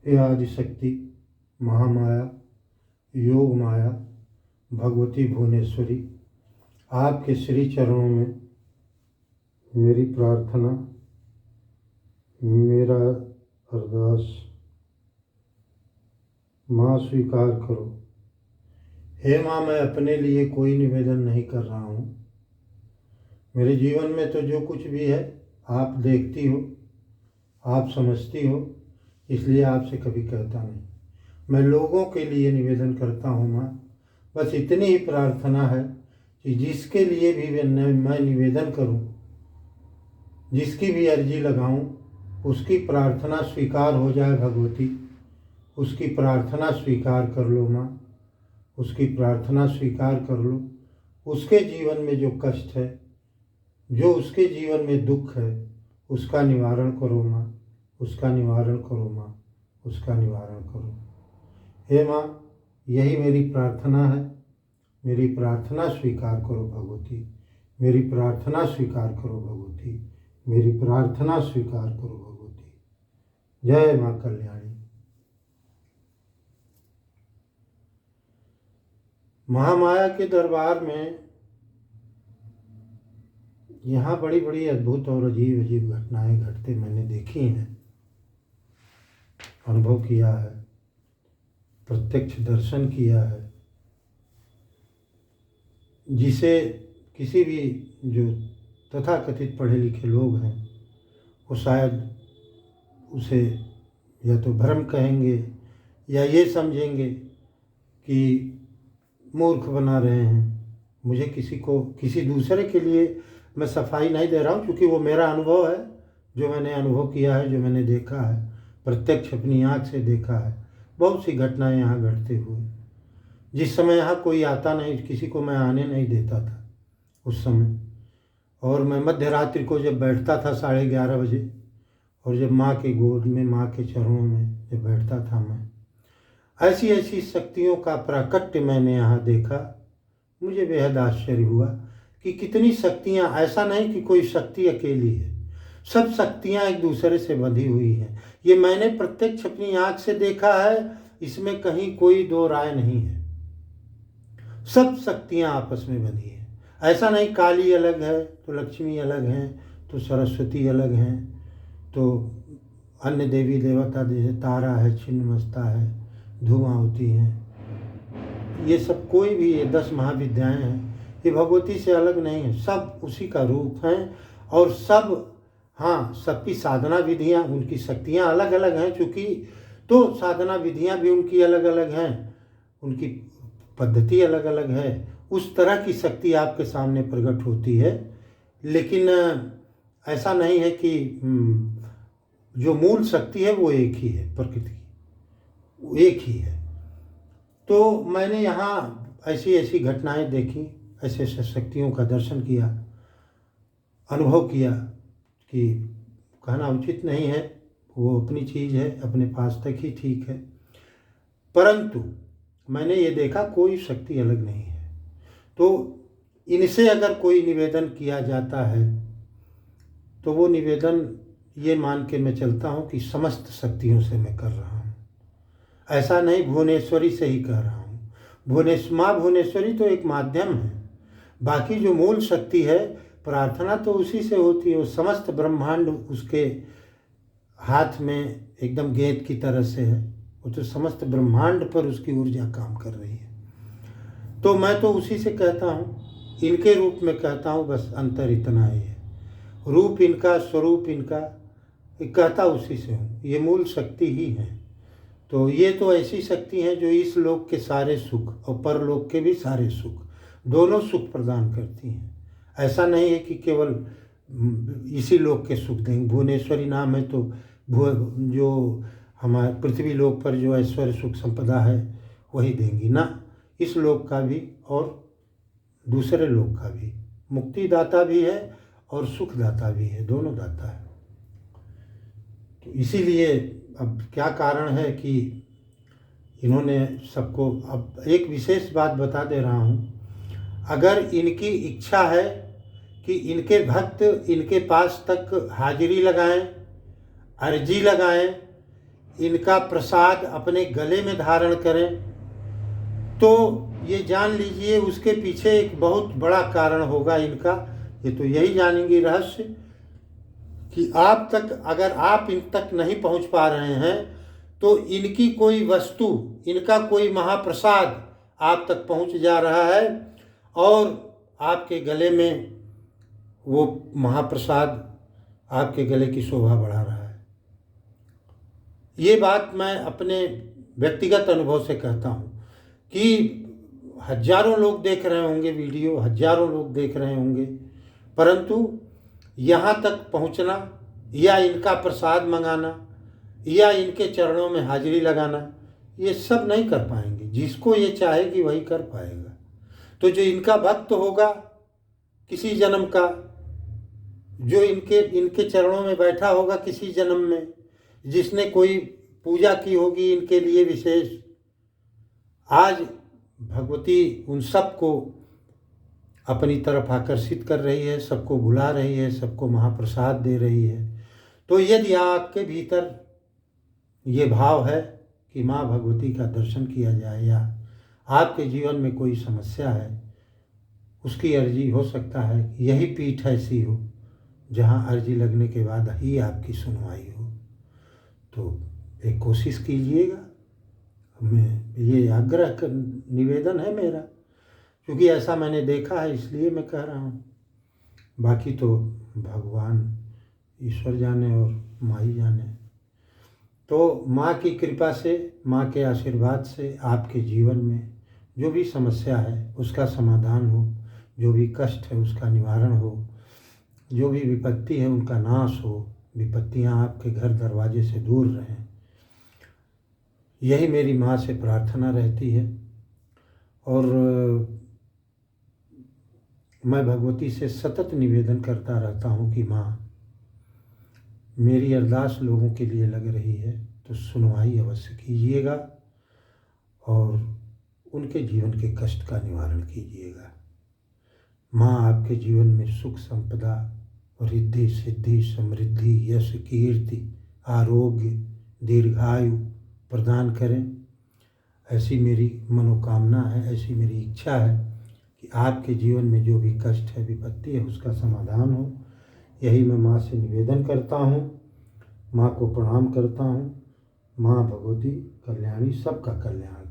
हे आदिशक्ति महामाया योग माया भगवती भुवनेश्वरी, आपके श्री चरणों में मेरी प्रार्थना, मेरा अरदास माँ स्वीकार करो। हे माँ, मैं अपने लिए कोई निवेदन नहीं कर रहा हूँ। मेरे जीवन में तो जो कुछ भी है आप देखती हो, आप समझती हो, इसलिए आपसे कभी कहता नहीं। मैं लोगों के लिए निवेदन करता हूँ माँ। बस इतनी ही प्रार्थना है कि जिसके लिए भी मैं निवेदन करूँ, जिसकी भी अर्जी लगाऊँ, उसकी प्रार्थना स्वीकार हो जाए भगवती। उसकी प्रार्थना स्वीकार कर लो माँ, उसकी प्रार्थना स्वीकार कर लो। उसके जीवन में जो कष्ट है, जो उसके जीवन में दुख है, उसका निवारण करो माँ, उसका निवारण करो माँ, उसका निवारण करो। हे माँ, यही मेरी प्रार्थना है। मेरी प्रार्थना स्वीकार करो भगवती, मेरी प्रार्थना स्वीकार करो भगवती, मेरी प्रार्थना स्वीकार करो भगवती। जय माँ कल्याणी। महामाया के दरबार में यहाँ बड़ी बड़ी अद्भुत और अजीब अजीब घटनाएं घटते मैंने देखी हैं, अनुभव किया है, प्रत्यक्ष दर्शन किया है। जिसे किसी भी जो तथाकथित पढ़े लिखे लोग हैं वो शायद उसे या तो भ्रम कहेंगे या ये समझेंगे कि मूर्ख बना रहे हैं। मुझे किसी दूसरे के लिए मैं सफाई नहीं दे रहा हूँ, क्योंकि वो मेरा अनुभव है, जो मैंने अनुभव किया है, जो मैंने देखा है, प्रत्यक्ष अपनी आँख से देखा है। बहुत सी घटनाएं यहाँ घटते हुए। जिस समय यहाँ कोई आता नहीं, किसी को मैं आने नहीं देता था उस समय, और मैं मध्य रात्रि को जब बैठता था 11:30 बजे, और जब माँ के गोद में, माँ के चरणों में जब बैठता था मैं, ऐसी ऐसी शक्तियों का प्राकट्य मैंने यहाँ देखा। मुझे बेहद आश्चर्य हुआ कि कितनी शक्तियाँ, ऐसा नहीं कि कोई शक्ति अकेली है, सब शक्तियाँ एक दूसरे से बंधी हुई हैं। ये मैंने प्रत्यक्ष अपनी आँख से देखा है, इसमें कहीं कोई दो राय नहीं है। सब शक्तियाँ आपस में बंधी हैं। ऐसा नहीं काली अलग है तो लक्ष्मी अलग हैं, तो सरस्वती अलग हैं, तो अन्य देवी देवता जैसे तारा है, छिन्नमस्ता है, धूमावती हैं, ये सब कोई भी, ये 10 महाविद्याएं हैं, ये भगवती से अलग नहीं है। सब उसी का रूप हैं, और सब, हाँ, सबकी साधना विधियाँ, उनकी शक्तियाँ अलग अलग हैं, चूँकि तो साधना विधियाँ भी उनकी अलग अलग हैं, उनकी पद्धति अलग अलग है। उस तरह की शक्ति आपके सामने प्रकट होती है। लेकिन ऐसा नहीं है कि जो मूल शक्ति है वो एक ही है, प्रकृति की वो एक ही है। तो मैंने यहाँ ऐसी ऐसी घटनाएं देखी, ऐसे ऐसे शक्तियों का दर्शन किया, अनुभव किया कि कहना उचित नहीं है, वो अपनी चीज़ है, अपने पास तक ही ठीक है। परंतु मैंने ये देखा कोई शक्ति अलग नहीं है। तो इनसे अगर कोई निवेदन किया जाता है तो वो निवेदन ये मान के मैं चलता हूँ कि समस्त शक्तियों से मैं कर रहा हूँ। ऐसा नहीं भुवनेश्वरी से ही कह रहा हूँ। माँ भुवनेश्वरी तो एक माध्यम है, बाकी जो मूल शक्ति है, प्रार्थना तो उसी से होती है। वो समस्त ब्रह्मांड उसके हाथ में एकदम गेंद की तरह से है, वो तो समस्त ब्रह्मांड पर उसकी ऊर्जा काम कर रही है। तो मैं तो उसी से कहता हूँ, इनके रूप में कहता हूँ, बस अंतर इतना ही है। रूप इनका, स्वरूप इनका, कहता उसी से हूँ, ये मूल शक्ति ही है। तो ये तो ऐसी शक्ति है जो इस लोक के सारे सुख और परलोक के भी सारे सुख, दोनों सुख प्रदान करती हैं। ऐसा नहीं है कि केवल इसी लोक के सुख देंगे। भुवनेश्वरी नाम है तो जो हमारे पृथ्वी लोक पर जो ऐश्वर्य सुख संपदा है वही देंगी ना, इस लोक का भी और दूसरे लोक का भी। मुक्ति दाता भी है और सुख दाता भी है, दोनों दाता है। तो इसीलिए अब क्या कारण है कि इन्होंने सबको, अब एक विशेष बात बता दे रहा हूँ, अगर इनकी इच्छा है कि इनके भक्त इनके पास तक हाजिरी लगाएं, अर्जी लगाएं, इनका प्रसाद अपने गले में धारण करें, तो ये जान लीजिए उसके पीछे एक बहुत बड़ा कारण होगा इनका। ये तो यही जानेंगी रहस्य कि आप तक, अगर आप इन तक नहीं पहुंच पा रहे हैं तो इनकी कोई वस्तु, इनका कोई महाप्रसाद आप तक पहुंच जा रहा है और आपके गले में वो महाप्रसाद आपके गले की शोभा बढ़ा रहा है। ये बात मैं अपने व्यक्तिगत अनुभव से कहता हूँ कि हजारों लोग देख रहे होंगे वीडियो, हजारों लोग देख रहे होंगे, परंतु यहाँ तक पहुँचना या इनका प्रसाद मंगाना या इनके चरणों में हाजिरी लगाना, ये सब नहीं कर पाएंगे। जिसको ये चाहेगी वही कर पाएगा। तो जो इनका भक्त होगा किसी जन्म का, जो इनके चरणों में बैठा होगा किसी जन्म में, जिसने कोई पूजा की होगी इनके लिए विशेष, आज भगवती उन सबको अपनी तरफ आकर्षित कर रही है, सबको बुला रही है, सबको महाप्रसाद दे रही है। तो यदि आपके भीतर ये भाव है कि माँ भगवती का दर्शन किया जाए या आपके जीवन में कोई समस्या है, उसकी अर्जी हो सकता है कि यही पीठ ऐसी हो जहाँ अर्जी लगने के बाद ही आपकी सुनवाई हो। तो एक कोशिश कीजिएगा। मैं ये आग्रह निवेदन है मेरा, क्योंकि ऐसा मैंने देखा है इसलिए मैं कह रहा हूँ। बाकी तो भगवान ईश्वर जाने और माँ ही जाने। तो माँ की कृपा से, माँ के आशीर्वाद से आपके जीवन में जो भी समस्या है उसका समाधान हो, जो भी कष्ट है उसका निवारण हो, जो भी विपत्ति है उनका नाश हो, विपत्तियाँ आपके घर दरवाजे से दूर रहें, यही मेरी माँ से प्रार्थना रहती है। और मैं भगवती से सतत निवेदन करता रहता हूँ कि माँ, मेरी अरदास लोगों के लिए लग रही है तो सुनवाई अवश्य कीजिएगा और उनके जीवन के कष्ट का निवारण कीजिएगा। माँ आपके जीवन में सुख संपदा, रिद्धि सिद्धि, समृद्धि, यश, कीर्ति, आरोग्य, दीर्घायु प्रदान करें, ऐसी मेरी मनोकामना है, ऐसी मेरी इच्छा है कि आपके जीवन में जो भी कष्ट है, विपत्ति है, उसका समाधान हो। यही मैं माँ से निवेदन करता हूँ, माँ को प्रणाम करता हूँ। माँ भगवती कल्याणी सबका कल्याण